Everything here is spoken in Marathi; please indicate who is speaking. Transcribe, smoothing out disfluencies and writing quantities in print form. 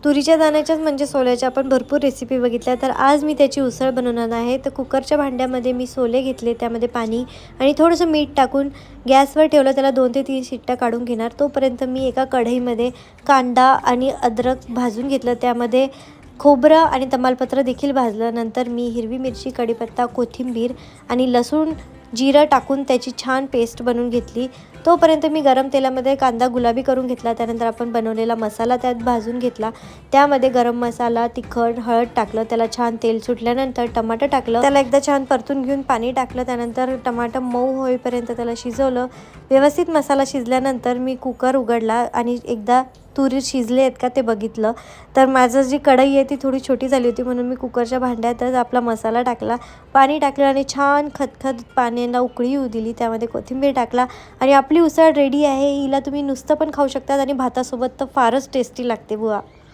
Speaker 1: तुरीच्या दाण्याच्याच म्हणजे सोल्याच्या आपण भरपूर रेसिपी बघितल्या, तर आज मी त्याची उसळ बनवणार आहे। तर कुकरच्या भांड्यामध्ये मी सोले घेतले, त्यामध्ये पाणी आणि थोडंसं मीठ टाकून गॅसवर ठेवलं, त्याला 2 ते 3 शिट्ट्या काढून घेणार। तोपर्यंत मी एका कढईमध्ये कांदा आणि अद्रक भाजून घेतलं, त्यामध्ये खोबरं आणि तमालपत्र देखील भाजलं। नंतर मी हिरवी मिरची, कढीपत्ता, कोथिंबीर आणि लसूण जिरं टाकून त्याची छान पेस्ट बनवून घेतली। तोपर्यंत मी गरम तेलामध्ये कांदा गुलाबी करून घेतला। त्यानंतर आपण बनवलेला मसाला त्यात भाजून घेतला, त्यामध्ये गरम मसाला, तिखट, हळद टाकलं, त्याला छान तेल सुटल्यानंतर टमाटर टाकलं, त्याला एकदा छान परतून घेऊन पाणी टाकलं। त्यानंतर टमाटर मऊ होईपर्यंत त्याला शिजवलं। व्यवस्थित मसाला शिजल्यानंतर मी कुकर उघडला आणि एकदा तुरी शिजले आहेत का ते बघितलं, तर माझं जी कढई आहे ती थोडी छोटी झाली होती, म्हणून मी कुकरच्या भांड्यातच आपला मसाला टाकला, पाणी टाकलं आणि छान खदखद पाण्याला उकळी येऊ दिली। त्यामध्ये कोथिंबीर टाकला आणि आपली उसळ रेडी आहे। हिला तुम्ही नुसतं पण खाऊ शकतात आणि भातासोबत तर फारच टेस्टी लागते बुवा।